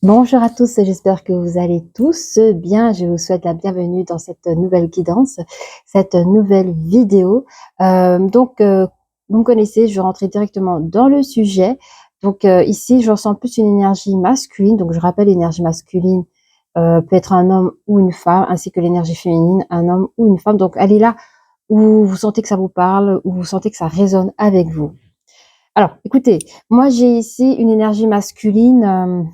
Bonjour à tous, j'espère que vous allez tous bien. Je vous souhaite la bienvenue dans cette nouvelle guidance, cette nouvelle vidéo. Vous me connaissez, je vais rentrer directement dans le sujet. Ici, je ressens plus une énergie masculine. Donc, je rappelle, l'énergie masculine peut être un homme ou une femme, ainsi que l'énergie féminine, un homme ou une femme. Donc, elle est là où vous sentez que ça vous parle, où vous sentez que ça résonne avec vous. Alors, écoutez, moi, j'ai ici une énergie masculine.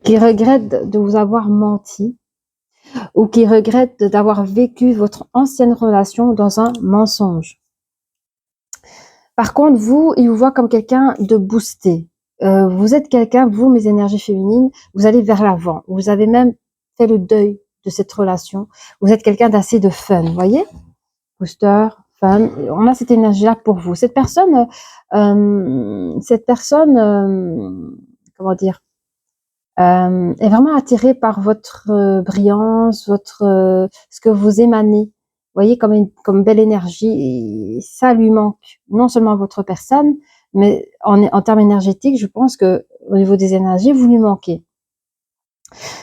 Qui regrette de vous avoir menti ou qui regrette d'avoir vécu votre ancienne relation dans un mensonge. Par contre, vous, il vous voit comme quelqu'un de boosté. Vous êtes quelqu'un, vous, mes énergies féminines, vous allez vers l'avant. Vous avez même fait le deuil de cette relation. Vous êtes quelqu'un d'assez de fun, vous voyez? Booster, fun. On a cette énergie-là pour vous. Cette personne, comment dire? Est vraiment attiré par votre brillance, ce que vous émanez. Vous voyez, comme belle énergie, et ça lui manque. Non seulement votre personne, mais en termes énergétiques, je pense que au niveau des énergies, vous lui manquez.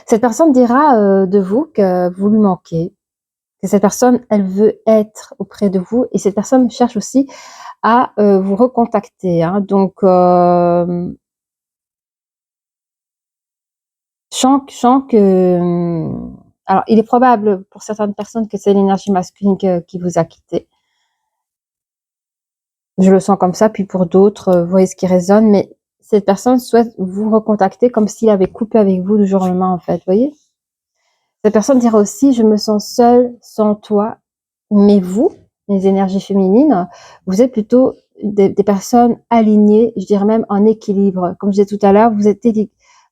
Cette personne dira de vous que vous lui manquez, que cette personne, elle veut être auprès de vous, et cette personne cherche aussi à vous recontacter. Hein. Je sens que, alors, il est probable pour certaines personnes que c'est l'énergie masculine qui vous a quitté. Je le sens comme ça, puis pour d'autres, vous voyez ce qui résonne, mais cette personne souhaite vous recontacter comme s'il avait coupé avec vous du jour au lendemain, en fait, vous voyez? Cette personne dira aussi: je me sens seule sans toi, mais vous, les énergies féminines, vous êtes plutôt des personnes alignées, je dirais même en équilibre. Comme je disais tout à l'heure, vous êtes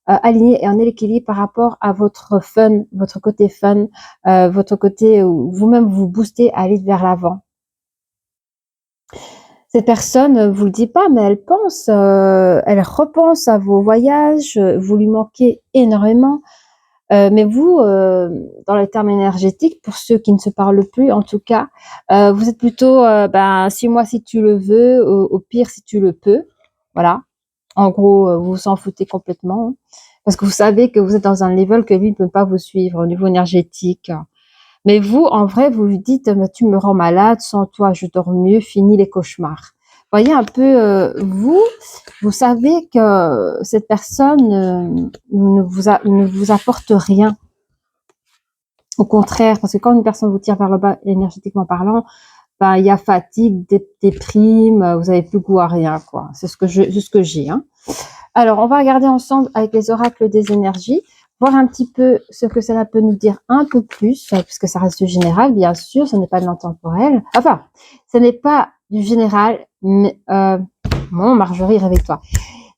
aligné et en équilibre par rapport à votre fun, votre côté fun, votre côté où vous-même vous boostez à aller vers l'avant. Cette personne vous le dit pas, mais elle repense à vos voyages, vous lui manquez énormément. Mais vous, dans les termes énergétiques, pour ceux qui ne se parlent plus en tout cas, vous êtes plutôt, suis-moi si tu le veux, au pire si tu le peux. Voilà. En gros, vous vous en foutez complètement, hein, parce que vous savez que vous êtes dans un level que lui ne peut pas vous suivre au niveau énergétique. Mais vous, en vrai, vous lui dites: tu me rends malade, sans toi je dors mieux, fini les cauchemars. Voyez un peu, vous savez que cette personne ne vous apporte rien. Au contraire, parce que quand une personne vous tire vers le bas énergétiquement parlant, il y a fatigue, déprime, vous avez plus goût à rien, quoi. C'est ce que j'ai. Hein. Alors, on va regarder ensemble avec les oracles des énergies, voir un petit peu ce que cela peut nous dire un peu plus, puisque ça reste du général, bien sûr, ce n'est pas de l'intemporel. Enfin, ce n'est pas du général, mais bon, Marjorie, réveille-toi.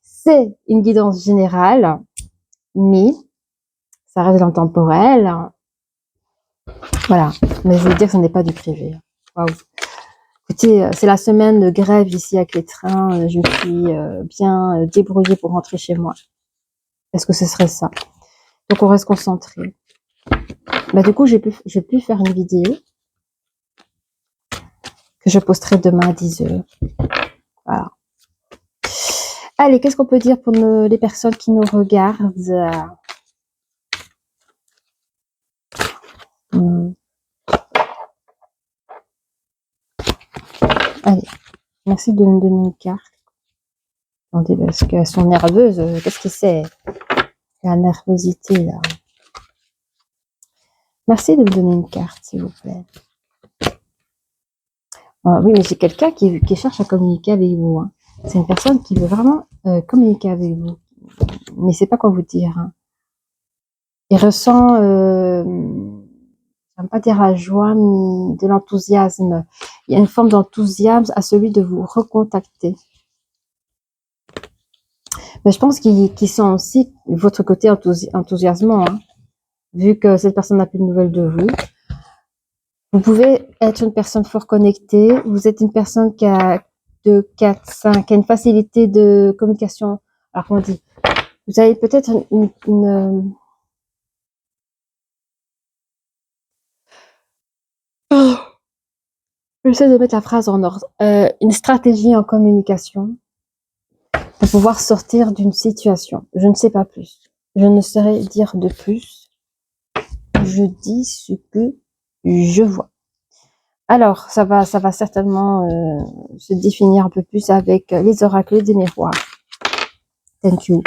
C'est une guidance générale, mais ça reste de l'intemporel. Voilà, mais je veux dire que ce n'est pas du privé. Waouh. Écoutez, c'est la semaine de grève ici avec les trains. Je me suis bien débrouillée pour rentrer chez moi. Est-ce que ce serait ça? Donc on reste concentré. Du coup, j'ai pu faire une vidéo que je posterai demain à 10h. Voilà. Allez, qu'est-ce qu'on peut dire pour les personnes qui nous regardent? Allez, merci de me donner une carte. Attendez, parce qu'elles sont nerveuses. Qu'est-ce que c'est? La nervosité, là. Merci de me donner une carte, s'il vous plaît. Oui, mais c'est quelqu'un qui cherche à communiquer avec vous. Hein. C'est une personne qui veut vraiment communiquer avec vous. Mais c'est pas quoi vous dire. Hein. Il ressent, j'aime pas dire la joie, mais de l'enthousiasme. Il y a une forme d'enthousiasme à celui de vous recontacter. Mais je pense qu'ils sont aussi votre côté enthousiasmant, hein, vu que cette personne n'a plus de nouvelles de vous. Vous pouvez être une personne fort connectée. Vous êtes une personne qui a 2, 4, 5, qui a une facilité de communication. Alors, comment on dit? Vous avez peut-être j'essaie de mettre la phrase en ordre. Une stratégie en communication pour pouvoir sortir d'une situation. Je ne sais pas plus. Je ne saurais dire de plus. Je dis ce que je vois. Alors, ça va certainement se définir un peu plus avec les oracles des miroirs. Thank you.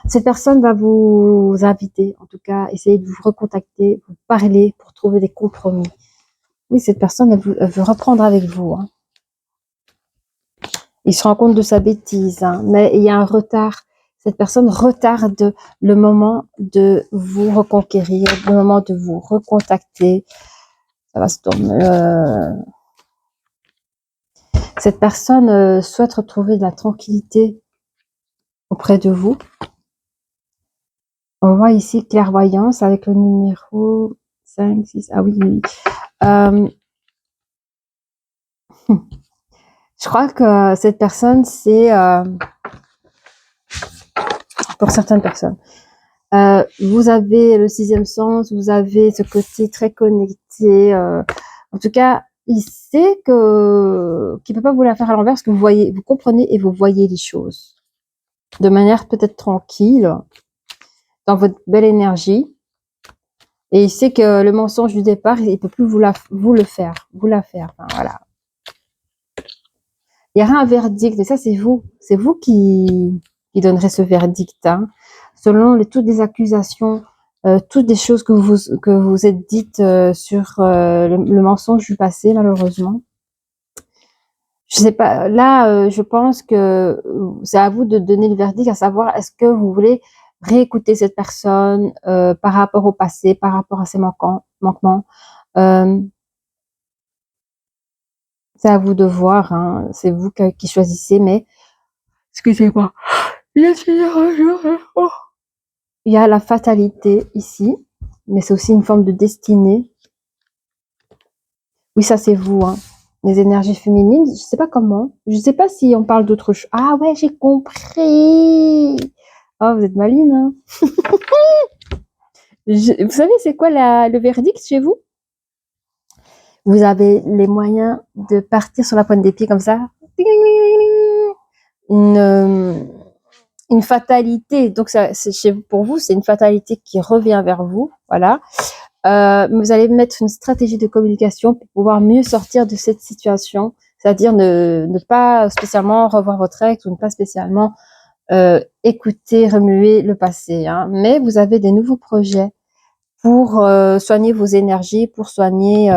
Cette personne va vous inviter, en tout cas, essayer de vous recontacter, vous parler pour trouver des compromis. Oui, cette personne, elle veut reprendre avec vous. Hein. Il se rend compte de sa bêtise, hein, mais il y a un retard. Cette personne retarde le moment de vous reconquérir, le moment de vous recontacter. Ça va se tourner. Cette personne souhaite retrouver de la tranquillité auprès de vous. On voit ici clairvoyance avec le numéro 5, 6. Ah oui, oui. Je crois que cette personne, c'est pour certaines personnes. Vous avez le sixième sens, vous avez ce côté très connecté. En tout cas, il sait qu'il peut pas vous la faire à l'envers parce que vous voyez, vous comprenez et vous voyez les choses de manière peut-être tranquille, dans votre belle énergie. Et il sait que le mensonge du départ, il peut plus vous la faire. Enfin, voilà. Il y aura un verdict, et ça c'est vous qui donnerez ce verdict, hein, selon toutes les accusations, toutes les choses que vous êtes dites sur le mensonge du passé, malheureusement. Je sais pas, là, je pense que c'est à vous de donner le verdict, à savoir est-ce que vous voulez réécouter cette personne par rapport au passé, par rapport à ses manquements. C'est à vous de voir, hein, c'est vous qui choisissez, mais excusez-moi. Il y a la fatalité ici, mais c'est aussi une forme de destinée. Oui, ça c'est vous, hein. Les énergies féminines, je sais pas comment. Je sais pas si on parle d'autre chose. Ah ouais, j'ai compris. Oh, vous êtes maline, hein. Vous savez, c'est quoi le verdict chez vous? Vous avez les moyens de partir sur la pointe des pieds comme ça. Une fatalité. Donc, pour vous, c'est une fatalité qui revient vers vous. Voilà. Vous allez mettre une stratégie de communication pour pouvoir mieux sortir de cette situation, c'est-à-dire ne pas spécialement revoir votre ex ou ne pas spécialement écouter, remuer le passé, hein. Mais vous avez des nouveaux projets pour soigner vos énergies, pour soigner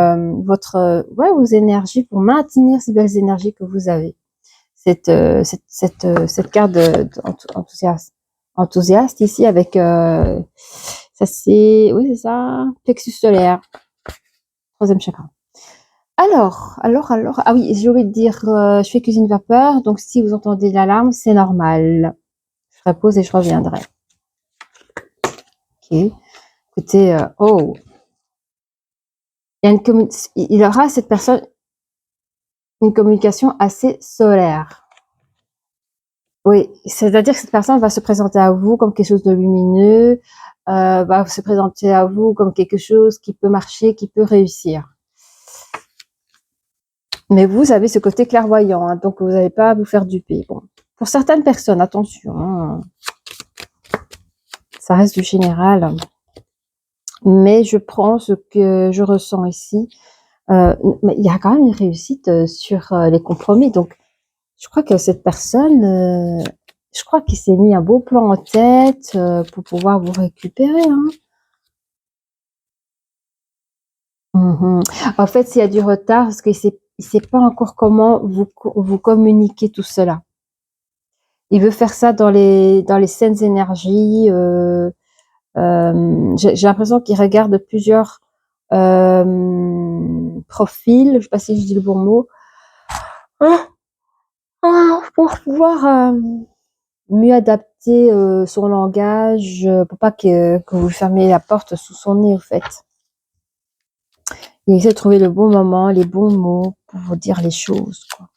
vos énergies, pour maintenir ces belles énergies que vous avez. Cette carte enthousiaste ici avec ça c'est, oui c'est ça, plexus solaire, troisième chakra. Alors, ah oui, j'ai oublié de dire, je fais cuisine vapeur, donc si vous entendez l'alarme, c'est normal. Je ferai pause et je reviendrai. Ok. Écoutez, oh, il aura cette personne une communication assez solaire. Oui, c'est-à-dire que cette personne va se présenter à vous comme quelque chose de lumineux, va se présenter à vous comme quelque chose qui peut marcher, qui peut réussir. Mais vous avez ce côté clairvoyant, hein, donc vous n'allez pas vous faire duper. Bon, pour certaines personnes, attention, hein, ça reste du général. Mais je prends ce que je ressens ici. Mais il y a quand même une réussite sur les compromis. Donc, je crois que cette personne, je crois qu'il s'est mis un beau plan en tête pour pouvoir vous récupérer. Hein. En fait, s'il y a du retard, parce qu'il ne sait pas encore comment vous communiquer tout cela. Il veut faire ça dans les saines énergies. J'ai l'impression qu'il regarde plusieurs profils, je ne sais pas si je dis le bon mot, pour pouvoir mieux adapter son langage, pour pas que vous fermiez la porte sous son nez, au fait. Il essaie de trouver le bon moment, les bons mots pour vous dire les choses, quoi.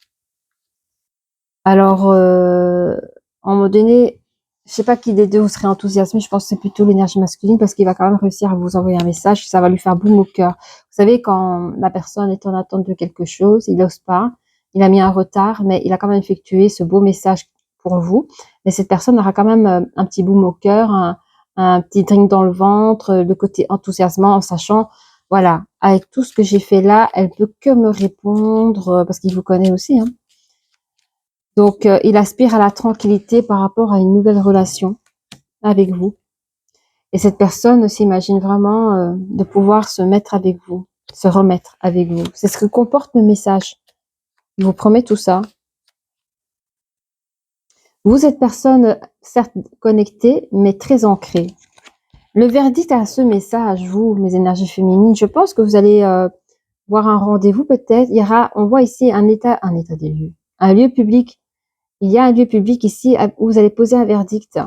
Alors, à un moment donné, je sais pas qui des deux vous serez enthousiasmé, je pense que c'est plutôt l'énergie masculine parce qu'il va quand même réussir à vous envoyer un message, ça va lui faire boum au cœur. Vous savez, quand la personne est en attente de quelque chose, il n'ose pas, il a mis un retard, mais il a quand même effectué ce beau message pour vous. Mais cette personne aura quand même un petit boum au cœur, un petit drink dans le ventre, le côté enthousiasmant en sachant, voilà, avec tout ce que j'ai fait là, elle peut que me répondre parce qu'il vous connaît aussi, hein. Donc, il aspire à la tranquillité par rapport à une nouvelle relation avec vous. Et cette personne s'imagine vraiment de pouvoir se mettre avec vous, se remettre avec vous. C'est ce que comporte le message. Je vous promets tout ça. Vous êtes personne, certes connectée, mais très ancrée. Le verdict à ce message, vous, mes énergies féminines, je pense que vous allez voir un rendez-vous peut-être. On voit ici un état des lieux, un lieu public. Il y a un lieu public ici où vous allez poser un verdict.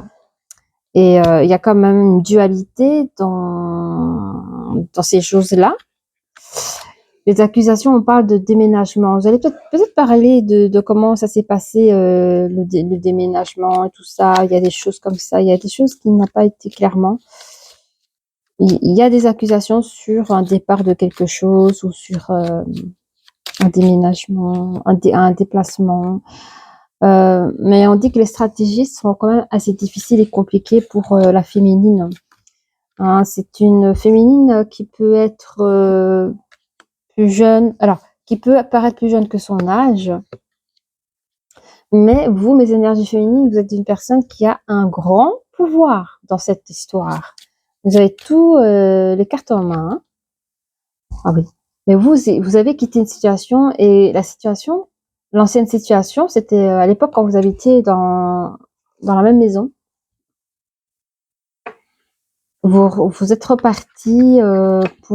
Et il y a quand même une dualité dans ces choses-là. Les accusations, on parle de déménagement. Vous allez peut-être parler de comment ça s'est passé, le déménagement et tout ça. Il y a des choses comme ça. Il y a des choses qui n'ont pas été clairement. Il y a des accusations sur un départ de quelque chose ou sur un déménagement, un déplacement. Mais on dit que les stratégies seront quand même assez difficiles et compliquées pour la féminine. Hein, c'est une féminine qui peut être plus jeune, alors qui peut paraître plus jeune que son âge, mais vous, mes énergies féminines, vous êtes une personne qui a un grand pouvoir dans cette histoire. Vous avez tous les cartes en main. Hein. Ah oui. Mais vous avez quitté une situation et la situation, l'ancienne situation, c'était à l'époque quand vous habitiez dans la même maison. Vous êtes reparti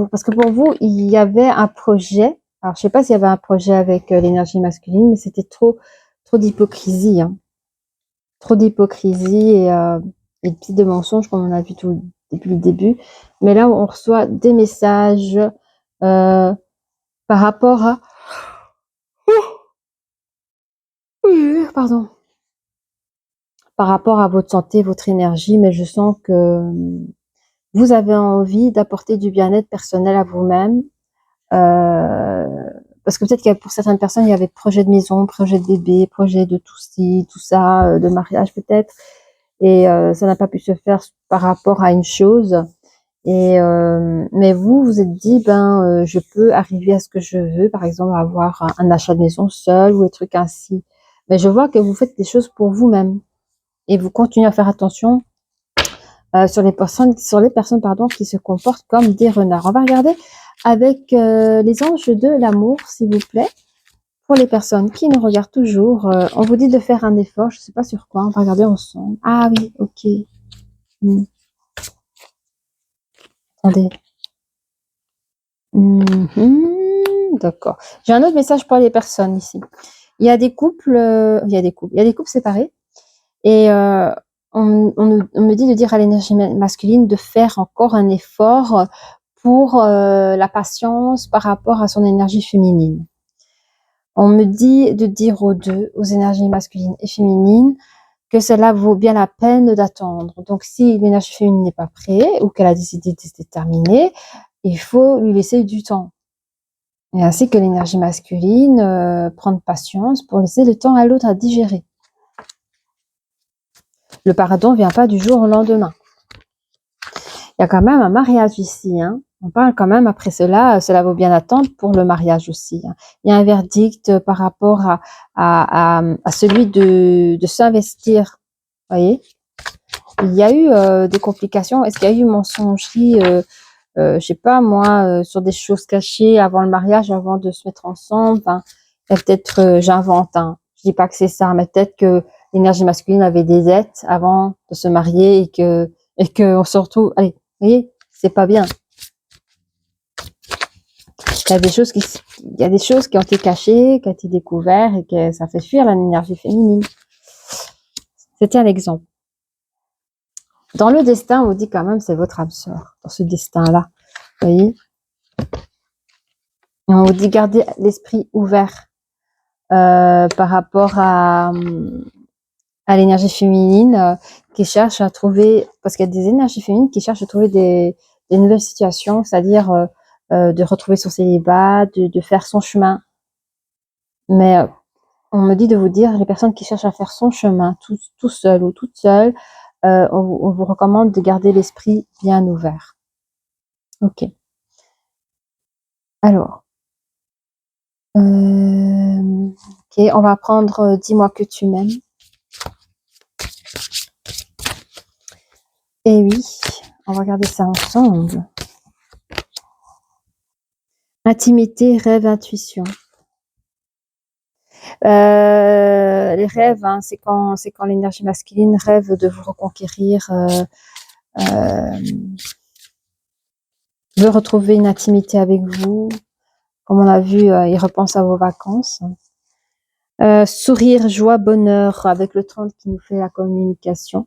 parce que pour vous, il y avait un projet. Alors, je sais pas s'il y avait un projet avec l'énergie masculine, mais c'était trop d'hypocrisie. Hein. Trop d'hypocrisie et de mensonges, comme on a vu depuis le début. Mais là, on reçoit des messages par rapport à... Pardon. Par rapport à votre santé, votre énergie, mais je sens que vous avez envie d'apporter du bien-être personnel à vous-même. Parce que peut-être qu'il y a, pour certaines personnes, il y avait projet de maison, projet de bébé, projet de tout ci, tout ça, de mariage peut-être. Et ça n'a pas pu se faire par rapport à une chose. Et mais vous vous êtes dit, je peux arriver à ce que je veux, par exemple avoir un achat de maison seul ou des trucs ainsi. Mais je vois que vous faites des choses pour vous-même et vous continuez à faire attention sur les personnes pardon, qui se comportent comme des renards. On va regarder avec les anges de l'amour, s'il vous plaît, pour les personnes qui nous regardent toujours. On vous dit de faire un effort, je ne sais pas sur quoi, on va regarder ensemble. Ah oui, ok. Attendez. D'accord. J'ai un autre message pour les personnes ici. Il y a des couples, il y a des couples séparés et on me dit de dire à l'énergie masculine de faire encore un effort pour la patience par rapport à son énergie féminine. On me dit de dire aux deux, aux énergies masculines et féminines, que cela vaut bien la peine d'attendre. Donc, si l'énergie féminine n'est pas prête ou qu'elle a décidé de se déterminer, il faut lui laisser du temps. Et ainsi que l'énergie masculine, prendre patience pour laisser le temps à l'autre à digérer. Le pardon ne vient pas du jour au lendemain. Il y a quand même un mariage ici. Hein. On parle quand même, après cela vaut bien attendre pour le mariage aussi. Hein. Il y a un verdict par rapport à celui de s'investir. Vous voyez ? Il y a eu des complications. Est-ce qu'il y a eu mensonerie je sais pas moi, sur des choses cachées avant le mariage, avant de se mettre ensemble. Enfin, peut-être, j'invente. Hein. Je dis pas que c'est ça, mais peut-être que l'énergie masculine avait des dettes avant de se marier et que on se retrouve. Allez, vous voyez, c'est pas bien. Il y a des choses qui ont été cachées, qui ont été découvertes et que ça fait fuir l'énergie féminine. C'était un exemple. Dans le destin, on vous dit quand même, c'est votre âme sœur, dans ce destin-là. Vous voyez? Et on vous dit, gardez l'esprit ouvert par rapport à l'énergie féminine qui cherche à trouver, parce qu'il y a des énergies féminines qui cherchent à trouver des nouvelles situations, c'est-à-dire de retrouver son célibat, de faire son chemin. Mais on me dit de vous dire, les personnes qui cherchent à faire son chemin tout seul ou toute seule, on vous recommande de garder l'esprit bien ouvert. Ok. Alors, ok, on va prendre dis-moi que tu m'aimes. Et oui, on va regarder ça ensemble. Intimité, rêve, intuition. Les rêves, hein, c'est quand l'énergie masculine rêve de vous reconquérir, veut retrouver une intimité avec vous. Comme on a vu, il repense à vos vacances. Sourire, joie, bonheur avec le 30 qui nous fait la communication.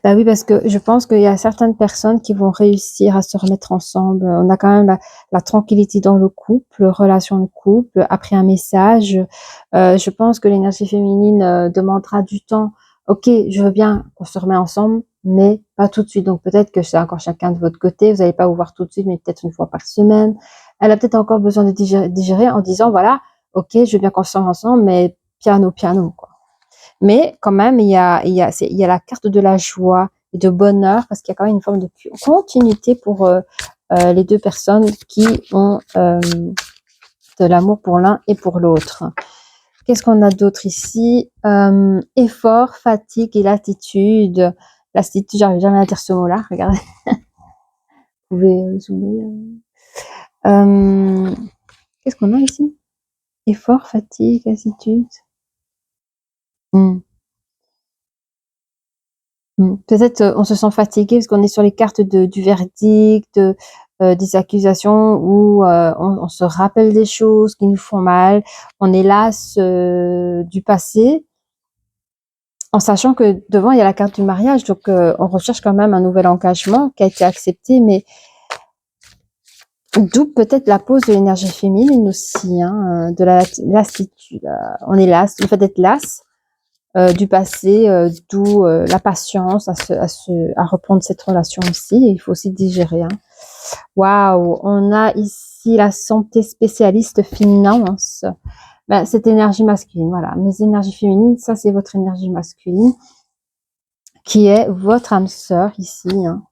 Bah oui, parce que je pense qu'il y a certaines personnes qui vont réussir à se remettre ensemble. On a quand même la tranquillité dans le couple, relation de couple, après un message. Je pense que l'énergie féminine demandera du temps. Ok, je veux bien qu'on se remet ensemble, mais pas tout de suite. Donc peut-être que c'est encore chacun de votre côté. Vous n'allez pas vous voir tout de suite, mais peut-être une fois par semaine. Elle a peut-être encore besoin de digérer en disant, voilà, ok, je veux bien qu'on se remette ensemble, mais piano, quoi. Mais quand même, il y a la carte de la joie et de bonheur parce qu'il y a quand même une forme de continuité pour les deux personnes qui ont de l'amour pour l'un et pour l'autre. Qu'est-ce qu'on a d'autre ici? Effort, fatigue et lassitude. Lassitude, j'arrive jamais à dire ce mot-là. Regardez. Vous pouvez zoomer. Qu'est-ce qu'on a ici? Effort, fatigue, lassitude. Peut-être on se sent fatigué parce qu'on est sur les cartes du verdict, des accusations où on se rappelle des choses qui nous font mal. On est las du passé, en sachant que devant il y a la carte du mariage, donc on recherche quand même un nouvel engagement qui a été accepté, mais d'où peut-être la pose de l'énergie féminine aussi, hein, de la lassitude. On est las, le fait d'être las. Du passé, d'où la patience à reprendre cette relation aussi. Il faut aussi digérer. Hein. Waouh, on a ici la santé spécialiste finance. Ben, cette énergie masculine, voilà. Mes énergies féminines, ça c'est votre énergie masculine, qui est votre âme sœur ici. Hein.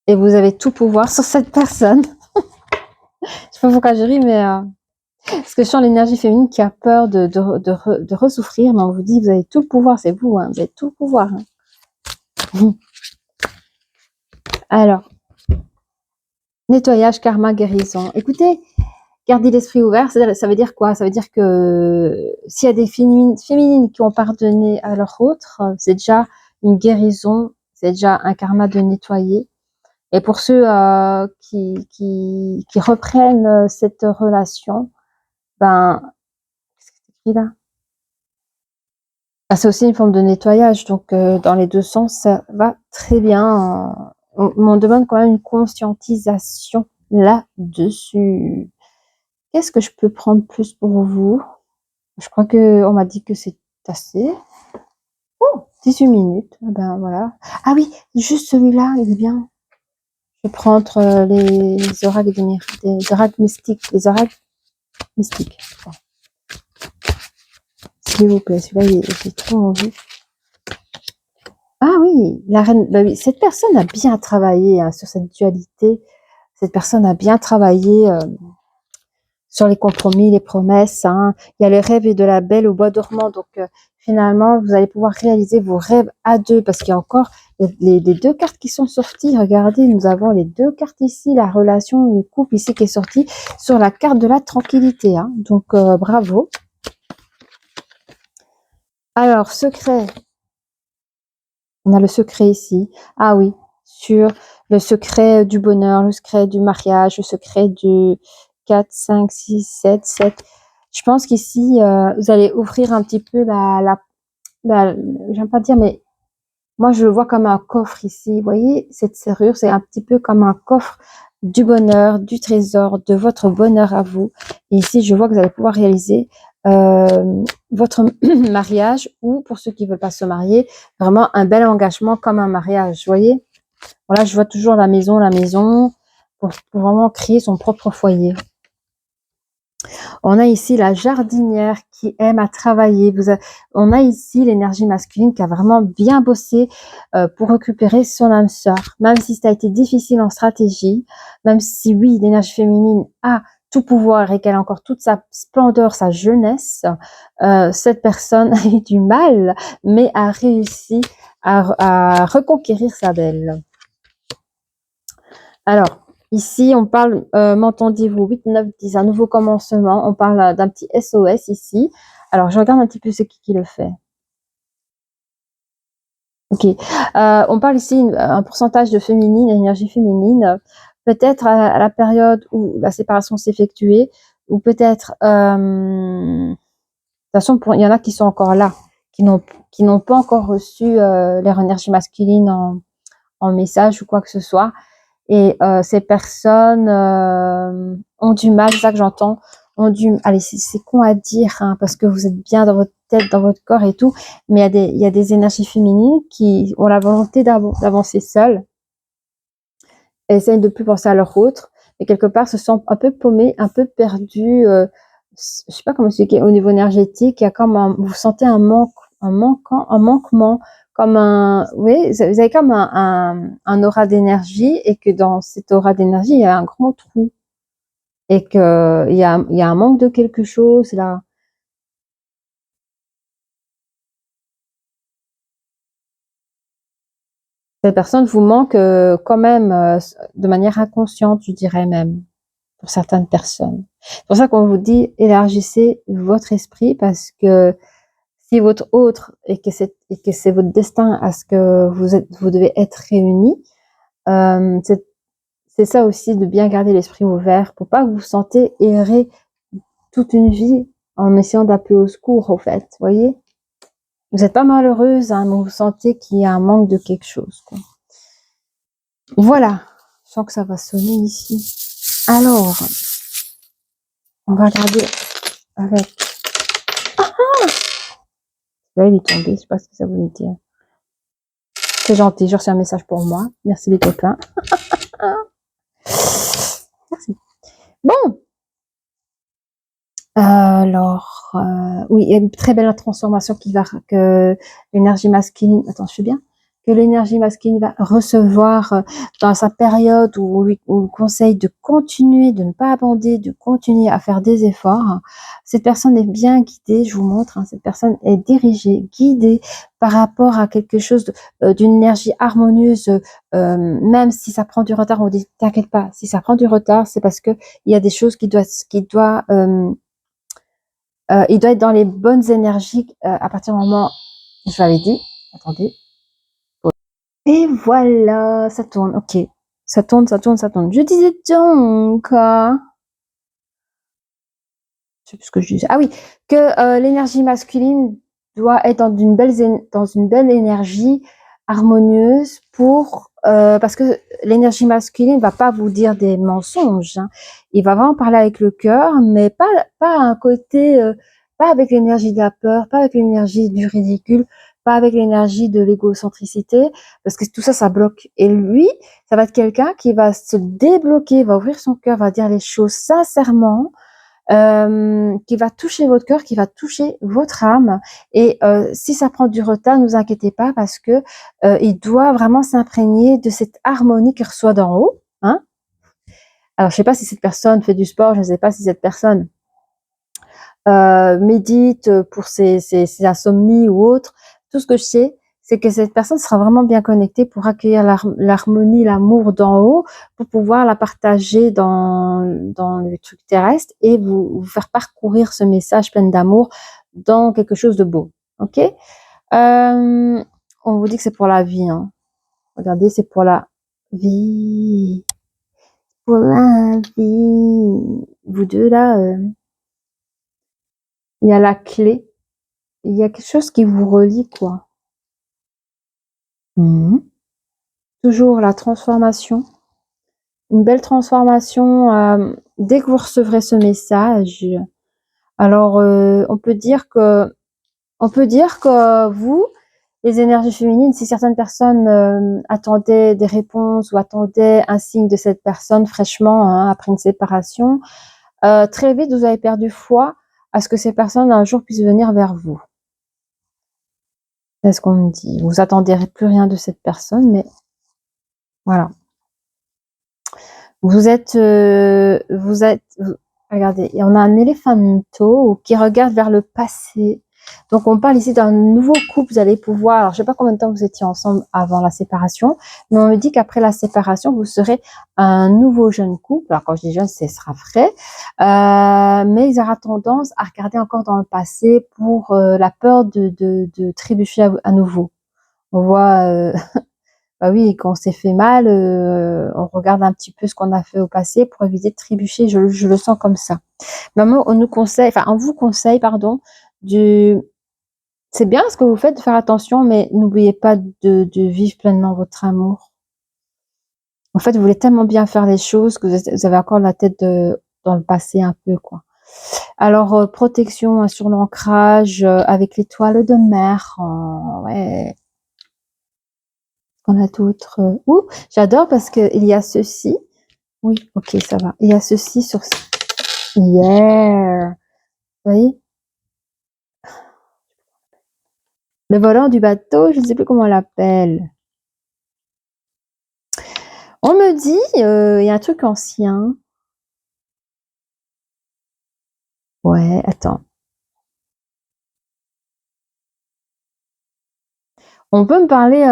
Et vous avez tout pouvoir sur cette personne. Je sais pas pourquoi je ris, mais parce que je sens l'énergie féminine qui a peur de ressouffrir, mais on vous dit, vous avez tout le pouvoir, c'est vous, hein, vous avez tout le pouvoir. Hein. Alors, nettoyage, karma, guérison. Écoutez, gardez l'esprit ouvert, ça veut dire quoi? Ça veut dire que s'il y a des féminines qui ont pardonné à leur autre, c'est déjà une guérison, c'est déjà un karma de nettoyer. Et pour ceux qui reprennent cette relation, ben, qu'est-ce que c'est écrit là? Ah, c'est aussi une forme de nettoyage, donc dans les deux sens, ça va très bien. On demande quand même une conscientisation là-dessus. Qu'est-ce que je peux prendre plus pour vous? Je crois qu'on m'a dit que c'est assez. Oh, 18 minutes. Ah ben voilà. Ah oui, juste celui-là, il est bien. Je vais prendre les oracles des oracles mystiques. Les oracles mystiques. Bon. S'il vous plaît, celui-là, j'ai trop envie. Ah oui, la reine, bah oui, cette personne a bien travaillé hein, sur cette dualité. Cette personne a bien travaillé sur les compromis, les promesses. Hein. Il y a les rêves et de la belle au bois dormant. Donc, finalement, vous allez pouvoir réaliser vos rêves à deux parce qu'il y a encore les deux cartes qui sont sorties. Regardez, nous avons les deux cartes ici, la relation, le couple ici qui est sorti sur la carte de la tranquillité. Hein. Donc, bravo. Alors, secret. On a le secret ici. Ah oui, sur le secret du bonheur, le secret du mariage, le secret du 4, 5, 6, 7, 7. Je pense qu'ici, vous allez ouvrir un petit peu j'aime pas dire, mais moi, je le vois comme un coffre ici. Vous voyez, cette serrure, c'est un petit peu comme un coffre du bonheur, du trésor, de votre bonheur à vous. Et ici, je vois que vous allez pouvoir réaliser votre mariage ou, pour ceux qui ne veulent pas se marier, vraiment un bel engagement comme un mariage. Vous voyez, voilà, je vois toujours la maison, pour vraiment créer son propre foyer. On a ici la jardinière qui aime à travailler. On a ici l'énergie masculine qui a vraiment bien bossé pour récupérer son âme sœur. Même si ça a été difficile en stratégie, même si oui, l'énergie féminine a tout pouvoir et qu'elle a encore toute sa splendeur, sa jeunesse, cette personne a eu du mal, mais a réussi à reconquérir sa belle. Alors, ici, on parle, m'entendez-vous, 8, 9, 10, un nouveau commencement. On parle d'un petit SOS ici. Alors, je regarde un petit peu ce qui le fait. Ok. On parle ici un pourcentage de féminine, énergie féminine, peut-être à la période où la séparation s'est effectuée, ou peut-être, de toute façon, il y en a qui sont encore là, qui n'ont pas encore reçu leur énergie masculine en message ou quoi que ce soit. Et ces personnes ont du mal, c'est ça que j'entends, allez, c'est con à dire, hein, parce que vous êtes bien dans votre tête, dans votre corps et tout, mais il y a des énergies féminines qui ont la volonté d'avancer seules, et essayent de plus penser à leur autre, et quelque part se sentent un peu paumées, un peu perdues, je sais pas comment expliquer, au niveau énergétique, il y a comme vous sentez un manquement, comme oui, vous avez comme un aura d'énergie, et que dans cette aura d'énergie, il y a un grand trou, et que il y a un manque de quelque chose là. Cette personne vous manque quand même de manière inconsciente, je dirais même, pour certaines personnes. C'est pour ça qu'on vous dit élargissez votre esprit, parce que si votre autre et que c'est votre destin à ce que vous devez être réunis, c'est ça aussi, de bien garder l'esprit ouvert pour pas que vous vous sentez errer toute une vie en essayant d'appeler au secours, au fait, voyez. Vous n'êtes pas malheureuse, hein, mais vous sentez qu'il y a un manque de quelque chose, quoi. Voilà, je sens que ça va sonner ici. Alors, on va regarder avec... Là, il est tombé, je sais pas ce que ça voulait dire. C'est gentil, j'ai reçu un message pour moi. Merci les copains. Merci. Bon, alors, oui, il y a une très belle transformation que l'énergie masculine, attends, je fais bien, que l'énergie masculine va recevoir dans sa période où on lui conseille de continuer, de ne pas abandonner, de continuer à faire des efforts. Cette personne est bien guidée, je vous montre, hein, cette personne est dirigée, guidée par rapport à quelque chose d'une énergie harmonieuse, même si ça prend du retard. On dit, t'inquiète pas, si ça prend du retard, c'est parce que il y a des choses il doit être dans les bonnes énergies à partir du moment, je l'avais dit, attendez, et voilà, ça tourne, ok, ça tourne, ça tourne, ça tourne. Je disais donc, je sais plus ce que je disais, ah oui, que l'énergie masculine doit être dans une belle énergie harmonieuse parce que l'énergie masculine va pas vous dire des mensonges, hein. Il va vraiment parler avec le cœur, mais pas un côté, pas avec l'énergie de la peur, pas avec l'énergie du ridicule, pas avec l'énergie de l'égocentricité, parce que tout ça, ça bloque. Et lui, ça va être quelqu'un qui va se débloquer, va ouvrir son cœur, va dire les choses sincèrement, qui va toucher votre cœur, qui va toucher votre âme. Et si ça prend du retard, ne vous inquiétez pas, parce que il doit vraiment s'imprégner de cette harmonie qu'il reçoit d'en haut, hein. Alors, je sais pas si cette personne fait du sport, je ne sais pas si cette personne médite pour ses insomnies ou autres. Tout ce que je sais, c'est que cette personne sera vraiment bien connectée pour accueillir l'harmonie, l'amour d'en haut, pour pouvoir la partager dans le truc terrestre, et vous faire parcourir ce message plein d'amour dans quelque chose de beau. Ok. On vous dit que c'est pour la vie, hein. Regardez, c'est pour la vie. Pour la vie. Vous deux là, il y a la clé. Il y a quelque chose qui vous relie, quoi. Toujours la transformation. Une belle transformation dès que vous recevrez ce message. Alors, on peut dire que vous, les énergies féminines, si certaines personnes attendaient des réponses ou attendaient un signe de cette personne fraîchement, hein, après une séparation, Très vite, vous avez perdu foi à ce que ces personnes un jour puissent venir vers vous. C'est ce qu'on me dit. Vous attendirez plus rien de cette personne, mais voilà. Regardez, on a un éléphanto qui regarde vers le passé. Donc, on parle ici d'un nouveau couple. Vous allez pouvoir, alors je sais pas combien de temps vous étiez ensemble avant la séparation, mais on me dit qu'après la séparation, vous serez un nouveau jeune couple. Alors, quand je dis jeune, ce sera frais. Mais ils auront tendance à regarder encore dans le passé pour la peur de trébucher à nouveau. On voit, bah oui, quand on s'est fait mal, on regarde un petit peu ce qu'on a fait au passé pour éviter de trébucher. Je le sens comme ça. Maman, on vous conseille, pardon, c'est bien ce que vous faites de faire attention, mais n'oubliez pas de vivre pleinement votre amour. En fait, vous voulez tellement bien faire les choses que vous avez encore la tête dans le passé un peu, quoi. Alors, protection sur l'ancrage avec l'étoile de mer. Ouais. On a d'autres. J'adore parce que il y a ceci. Oui, ok, ça va. Il y a ceci sur. Yeah. Vous voyez? Le volant du bateau, je ne sais plus comment on l'appelle. On me dit, il y a un truc ancien. Ouais, attends. On peut me parler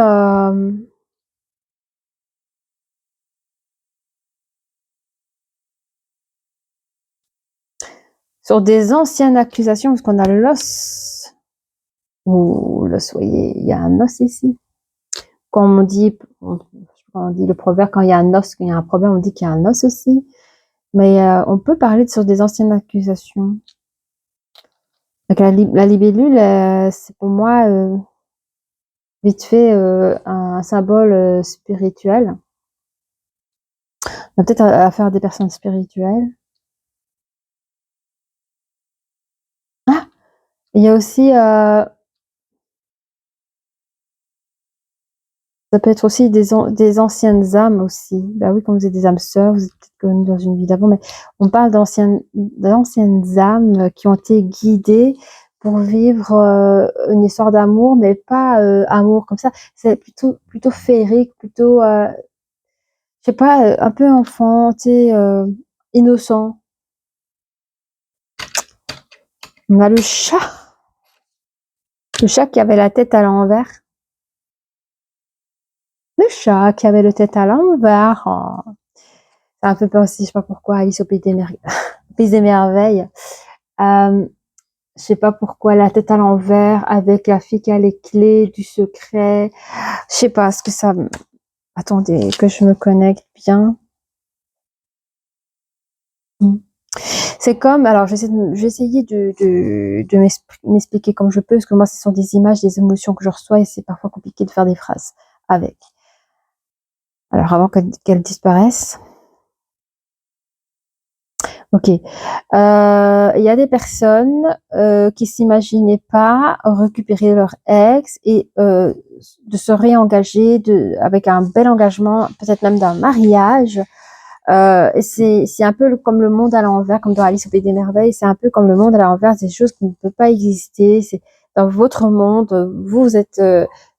sur des anciennes accusations, parce qu'on a l'os. Ouh, l'os, voyez, il y a un os ici. Quand on dit le proverbe, quand il y a un os, quand il y a un problème, on dit qu'il y a un os aussi. Mais on peut parler sur des anciennes accusations. Donc la libellule, c'est pour moi vite fait un symbole spirituel. On a peut-être affaire à des personnes spirituelles. Ah, il y a aussi, ça peut être aussi des anciennes âmes aussi. Bah oui, quand vous êtes des âmes sœurs, vous êtes peut-être connus dans une vie d'avant, mais on parle d'anciennes âmes qui ont été guidées pour vivre une histoire d'amour, mais pas amour comme ça. C'est plutôt féerique, plutôt, je sais pas, un peu enfant, tu sais, innocent. On a le chat qui avait la tête à l'envers. Le chat qui avait la tête à l'envers. Oh. C'est un peu peur aussi, je sais pas pourquoi, Alice au Pays des Merveilles. Je sais pas pourquoi, la tête à l'envers, avec la fille qui a les clés du secret. Je sais pas, ce que ça... Attendez, que je me connecte bien. C'est comme, alors je vais essayer de m'expliquer comme je peux, parce que moi, ce sont des images, des émotions que je reçois, et c'est parfois compliqué de faire des phrases avec. Alors, avant qu'elles disparaissent. Ok. Il y a des personnes qui s'imaginaient pas récupérer leur ex et de se réengager avec un bel engagement, peut-être même d'un mariage. Et c'est un peu comme le monde à l'envers, comme dans Alice au Pays des Merveilles. C'est un peu comme le monde à l'envers, des choses qui ne peuvent pas exister. C'est dans votre monde. Vous êtes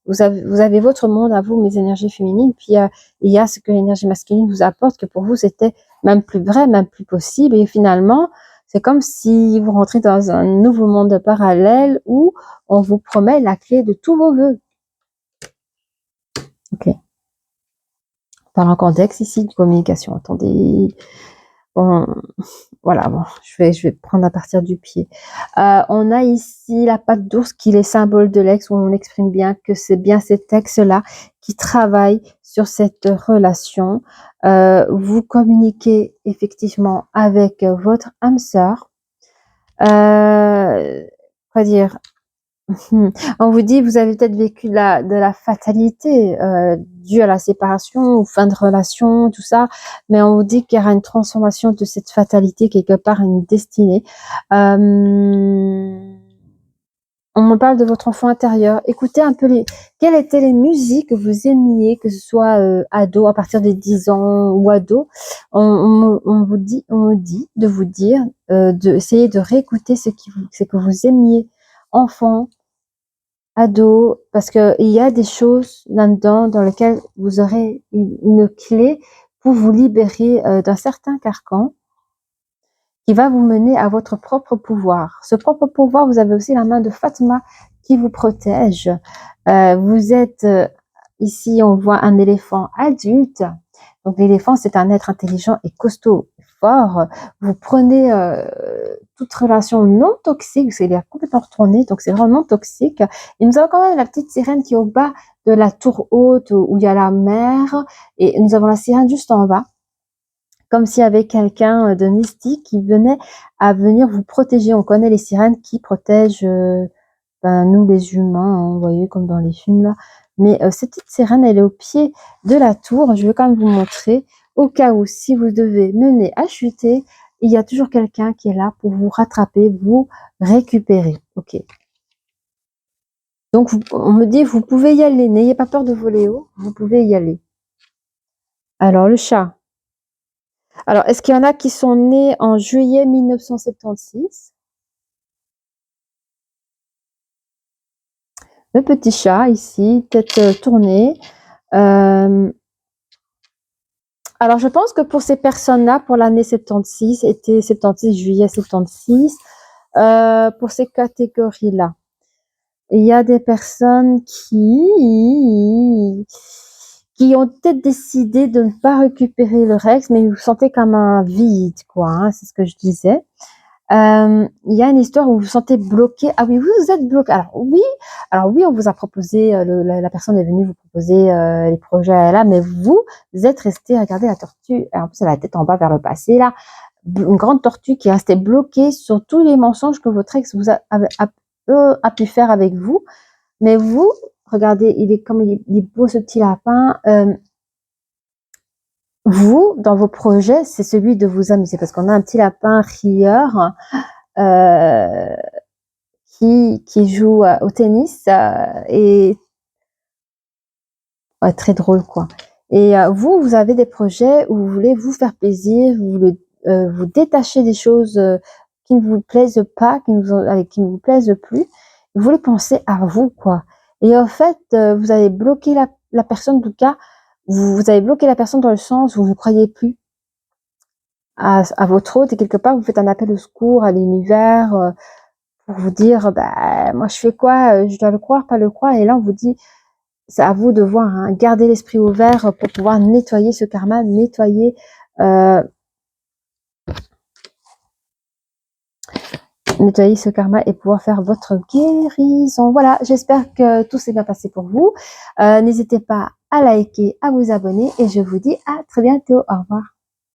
vous avez votre monde à vous, mes énergies féminines, puis il y a ce que l'énergie masculine vous apporte, que pour vous c'était même plus vrai, même plus possible, et finalement c'est comme si vous rentrez dans un nouveau monde parallèle où on vous promet la clé de tous vos vœux. Ok. On parle en contexte ici de communication. Attendez. Bon, voilà, bon, je vais prendre à partir du pied. On a ici la patte d'ours qui est le symbole de l'ex, où on exprime bien que c'est bien cet ex-là qui travaille sur cette relation. Vous communiquez effectivement avec votre âme sœur. Quoi dire? On vous dit, vous avez peut-être vécu de la fatalité due à la séparation ou fin de relation, tout ça, mais on vous dit qu'il y aura une transformation de cette fatalité, quelque part une destinée. On me parle de votre enfant intérieur. Écoutez un peu quelles étaient les musiques que vous aimiez, que ce soit ado, à partir des 10 ans ou ado. On me dit de vous dire, d'essayer de réécouter ce que vous aimiez, enfant, ado, parce qu'il y a des choses là-dedans dans lesquelles vous aurez une clé pour vous libérer d'un certain carcan qui va vous mener à votre propre pouvoir. Ce propre pouvoir, vous avez aussi la main de Fatma qui vous protège. Vous êtes ici, on voit un éléphant adulte. Donc l'éléphant, c'est un être intelligent et costaud, fort. Vous prenez toute relation non toxique, c'est complètement retourné, donc c'est vraiment non toxique. Et nous avons quand même la petite sirène qui est au bas de la tour haute où il y a la mer, et nous avons la sirène juste en bas, comme s'il y avait quelqu'un de mystique qui venait à venir vous protéger. On connaît les sirènes qui protègent nous les humains, hein, vous voyez, comme dans les films là. Mais cette petite sirène, elle est au pied de la tour. Je vais quand même vous montrer, au cas où, si vous devez mener à chuter, il y a toujours quelqu'un qui est là pour vous rattraper, vous récupérer. Ok. Donc, on me dit, vous pouvez y aller. N'ayez pas peur de voler haut. Vous pouvez y aller. Alors, le chat. Alors, est-ce qu'il y en a qui sont nés en juillet 1976? Le petit chat, ici, tête tournée. Alors, je pense que pour ces personnes-là, pour l'année 76, été 76, juillet 76, pour ces catégories-là, il y a des personnes qui ont peut-être décidé de ne pas récupérer le Rex, mais vous sentez comme un vide, quoi, hein, c'est ce que je disais. Il y a une histoire où vous vous sentez bloqué. Ah oui, vous êtes bloqué. Alors oui, on vous a proposé, la personne est venue vous proposer les projets là, mais vous êtes resté, regardez la tortue, en plus elle a la tête en bas vers le passé là, une grande tortue qui est restée bloquée sur tous les mensonges que votre ex a pu faire avec vous. Mais vous, regardez, il est beau ce petit lapin. Vous, dans vos projets, c'est celui de vous amuser, parce qu'on a un petit lapin rieur qui joue au tennis et très drôle quoi. Et vous avez des projets où vous voulez vous faire plaisir, vous voulez vous détacher des choses qui ne vous plaisent pas, qui ne vous plaisent plus. Vous voulez penser à vous quoi. Et en fait, vous avez bloqué la personne, en tout cas, vous avez bloqué la personne dans le sens où vous ne croyez plus à votre hôte, et quelque part vous faites un appel au secours à l'univers pour vous dire bah moi je fais quoi, je dois le croire, pas le croire, et là on vous dit c'est à vous de voir, hein, garder l'esprit ouvert pour pouvoir nettoyer ce karma, nettoyer ce karma et pouvoir faire votre guérison. Voilà, j'espère que tout s'est bien passé pour vous. N'hésitez pas à liker, à vous abonner, et je vous dis à très bientôt. Au revoir.